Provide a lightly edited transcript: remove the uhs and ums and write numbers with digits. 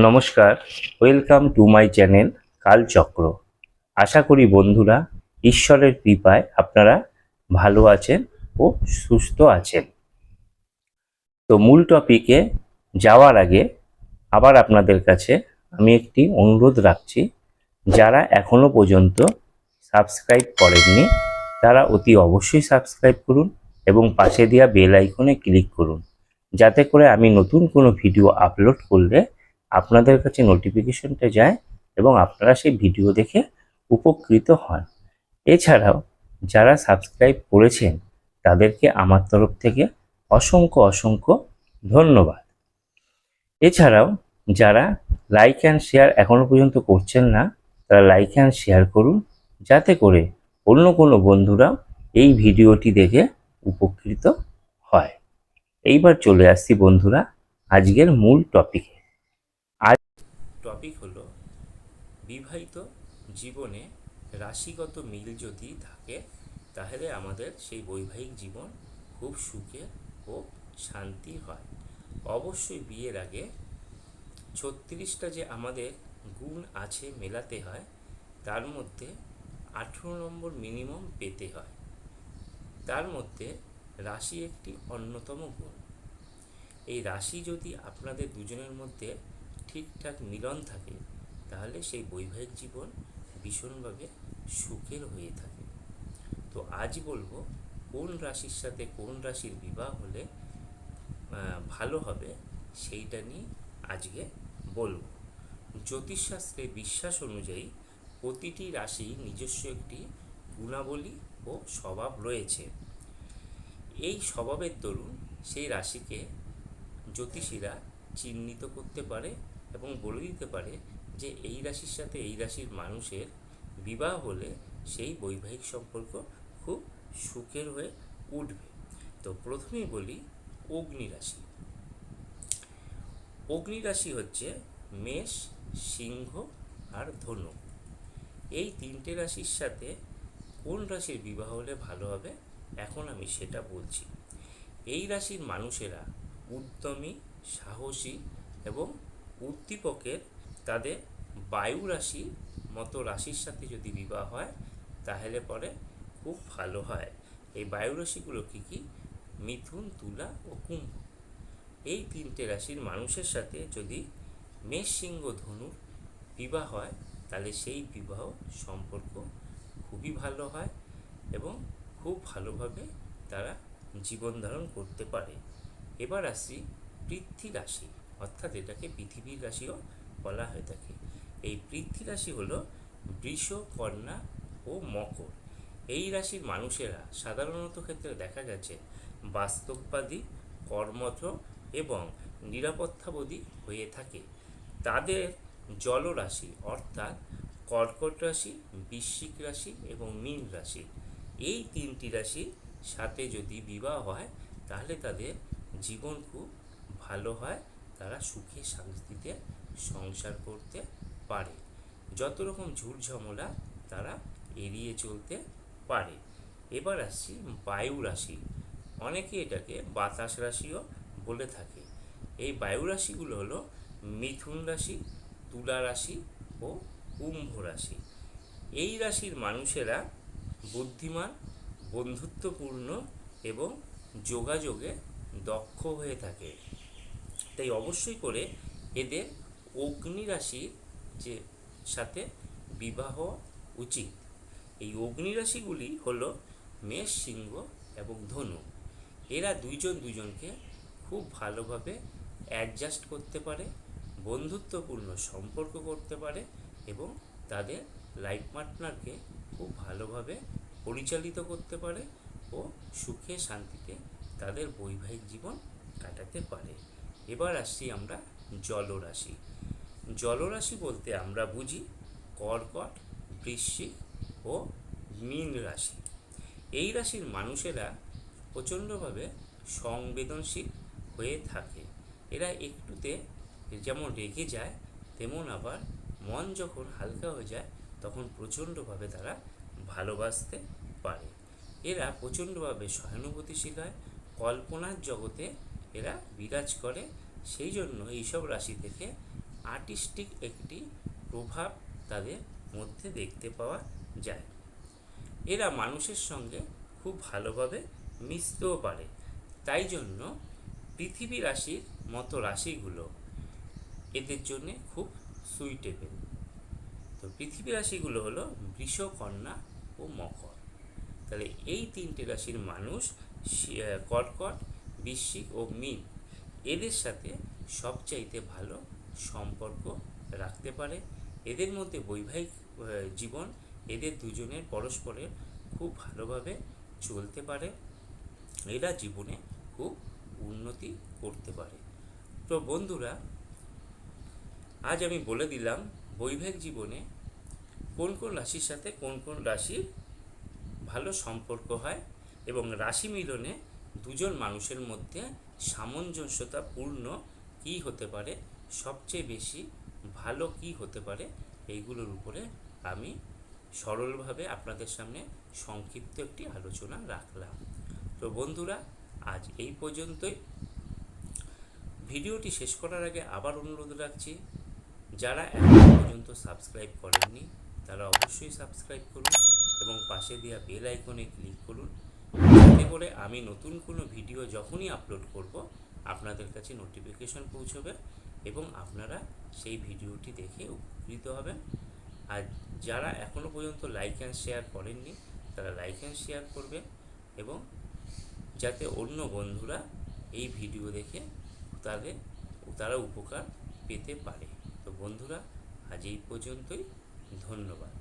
নমস্কার, welcome to my channel কালচক্র। আশা করি বন্ধুরা ঈশ্বরের কৃপায় আপনারা ভালো আছেন ও সুস্থ আছেন। তো মূল টপিকে যাওয়ার আগে আবার আপনাদের কাছে আমি একটি অনুরোধ রাখছি, যারা এখনো পর্যন্ত সাবস্ক্রাইব করেননি তারা অতি অবশ্যই সাবস্ক্রাইব করুন এবং পাশে দেওয়া বেল আইকনে ক্লিক করুন, যাতে করে আমি নতুন কোনো ভিডিও আপলোড করলে আপনাদের কাছে নোটিফিকেশনটা যায় এবং আপনারা সেই ভিডিও দেখে উপকৃত হন। এছাড়াও যারা সাবস্ক্রাইব করেছেন তাদেরকে আমার তরফ থেকে অসংখ্য ধন্যবাদ। এছাড়াও যারা লাইক অ্যান্ড শেয়ার এখনো পর্যন্ত করছেন না, তারা লাইক অ্যান্ড শেয়ার করুন, যাতে করে অন্য কোনো বন্ধুরা এই ভিডিওটি দেখে উপকৃত হয়। এইবার চলে আসছি বন্ধুরা আজকের মূল টপিকে। আজ টপিক হলো বিবাহিত জীবনে রাশিগত মিল যদি থাকে তাহলে আমাদের সেই বৈবাহিক জীবন খুব সুখের ও শান্তি হয়। অবশ্যই বিয়ের আগে 36টা যে আমাদের গুণ আছে মেলাতে হয়, তার মধ্যে 18 নম্বর মিনিমাম পেতে হয়। তার মধ্যে রাশি একটি অন্যতম গুণ। এই রাশি যদি আপনাদের দুজনের মধ্যে ঠিকঠাক মিলন থাকে তাহলে সেই বৈবাহিক জীবন ভীষণভাবে সুখের হয়ে থাকে। তো আজ বলবো কোন রাশির সাথে কোন রাশির বিবাহ হলে ভালো হবে সেইটা নিয়ে আজকে বলবো। জ্যোতিষশাস্ত্রে বিশ্বাস অনুযায়ী প্রতিটি রাশি নিজস্ব একটি গুণাবলী ও স্বভাব রয়েছে। এই স্বভাবের দরুন সেই রাশিকে জ্যোতিষীরা চিহ্নিত করতে পারে এবং বলে দিতে পারে যে এই রাশির সাথে এই রাশির মানুষের বিবাহ হলে সেই বৈবাহিক সম্পর্ক খুব সুখের হয়ে উঠবে। তো প্রথমেই বলি অগ্নি রাশি। অগ্নি রাশি হচ্ছে মেষ, সিংহ আর ধনু। এই তিনটে রাশির সাথে কোন রাশির বিবাহ হলে ভালো হবে এখন আমি সেটা বলছি। এই রাশির মানুষেরা উদ্যমী, সাহসী এবং উদ্দীপকের। তাদের বায়ু রাশি মতো রাশির সাথে যদি বিবাহ হয় তাহলে পরে খুব ভালো হয়। এই বায়ু রাশিগুলো কী কী? মিথুন, তুলা ও কুম্ভ। এই তিনটে রাশির মানুষের সাথে যদি মেষ, সিংহ, ধনুর বিবাহ হয় তাহলে সেই বিবাহ সম্পর্ক খুবই ভালো হয় এবং খুব ভালোভাবে তারা জীবন ধারণ করতে পারে। এবার আসি পৃথ্বী রাশি, অর্থাৎ এটাকে পৃথিবীর রাশিও বলা হয়ে থাকে। এই পৃথ্বী রাশি হলো বৃষ, কন্যা ও মকর। এই রাশির মানুষেরা সাধারণত ক্ষেত্রে দেখা গেছে বাস্তববাদী, কর্মঠ এবং নিরাপত্তাবোধী হয়ে থাকে। তাদের জলরাশি অর্থাৎ কর্কট রাশি, বৃশ্চিক রাশি এবং মীন রাশি, এই তিনটি রাশির সাথে যদি বিবাহ হয় তাহলে তাদের জীবন খুব ভালো হয়, তারা সুখে শান্তিতে সংসার করতে পারে। যত রকম ঝুট ঝামেলা তারা এড়িয়ে চলতে পারে। এবার আসছি বায়ু রাশি। অনেকে এটাকে বাতাস রাশিও বলে থাকে। এই বায়ু রাশিগুলো হলো মিথুন রাশি, তুলা রাশি ও কুম্ভ রাশি। এই রাশির মানুষেরা বুদ্ধিমান, বন্ধুত্বপূর্ণ এবং যোগাযোগে দক্ষ হয়ে থাকে। তাই অবশ্যই করে এদের অগ্নি রাশির যে সাথে বিবাহ উচিত। এই অগ্নি রাশিগুলি হলো মেষ, সিংহ এবং ধনু। এরা দুইজন দুজনকে খুব ভালোভাবে অ্যাডজাস্ট করতে পারে, বন্ধুত্বপূর্ণ সম্পর্ক করতে পারে এবং তাদের লাইফ পার্টনারকে খুব ভালোভাবে পরিচালিত করতে পারে ও সুখে শান্তিতে তাদের বৈবাহিক জীবন কাটাতে পারে। এবার আসছি আমরা জলরাশি। জলরাশি বলতে আমরা বুঝি কর্কট, বৃশ্চিক ও মীন রাশি। এই রাশির মানুষেরা প্রচণ্ডভাবে সংবেদনশীল হয়ে থাকে। এরা একটুতে যেমন রেগে যায়, তেমন আবার মন যখন হালকা হয়ে যায় তখন প্রচণ্ডভাবে তারা ভালোবাসতে পারে। এরা প্রচণ্ডভাবে সহানুভূতিশীল হয়, কল্পনার জগতে এরা বিরাজ করে। সেই জন্য এইসব রাশি থেকে আর্টিস্টিক একটি প্রভাব তাদের মধ্যে দেখতে পাওয়া যায়। এরা মানুষের সঙ্গে খুব ভালোভাবে মিশতেও পারে, তাই জন্য পৃথিবী রাশির মতো রাশিগুলো এদের জন্য খুব সুইটেবল। তো পৃথিবী রাশিগুলো হলো বৃষ, কন্যা ও মকর। তাহলে এই তিনটে রাশির মানুষ কর্কট, বৃশ্চিক ও মীন এদের সাথে সবচাইতে ভালো সম্পর্ক রাখতে পারে। এদের মধ্যে বৈবাহিক জীবন এদের দুজনের পরস্পরের খুব ভালোভাবে চলতে পারে। এরা জীবনে খুব উন্নতি করতে পারে। তো বন্ধুরা, আজ আমি বলে দিলাম বৈবাহিক জীবনে কোন কোন রাশির সাথে কোন কোন রাশির ভালো সম্পর্ক হয় এবং রাশি মিলনে দুজন মানুষের মধ্যে সামঞ্জস্যতাপূর্ণ কী হতে পারে, সবচেয়ে বেশি ভালো কী হতে পারে, এইগুলোর উপরে আমি সরলভাবে আপনাদের সামনে সংক্ষিপ্ত একটি আলোচনা রাখলাম। তো বন্ধুরা, আজ এই পর্যন্তই। ভিডিওটি শেষ করার আগে আবার অনুরোধ রাখছি, যারা এখনো পর্যন্ত সাবস্ক্রাইব করেননি তারা অবশ্যই সাবস্ক্রাইব করুন এবং পাশে দেওয়া বেল আইকনে ক্লিক করুন, যাতে করে আমি নতুন কোনো ভিডিও যখনই আপলোড করব আপনাদের কাছে নোটিফিকেশন পৌঁছবে এবং আপনারা সেই ভিডিওটি দেখে উপকৃত হবেন। আর যারা এখনো পর্যন্ত লাইক অ্যান্ড শেয়ার করেননি তারা লাইক অ্যান্ড শেয়ার করবেন এবং যাতে অন্য বন্ধুরা এই ভিডিও দেখে তারা উপকার পেতে পারে। তো বন্ধুরা, আজ এই পর্যন্তই। ধন্যবাদ।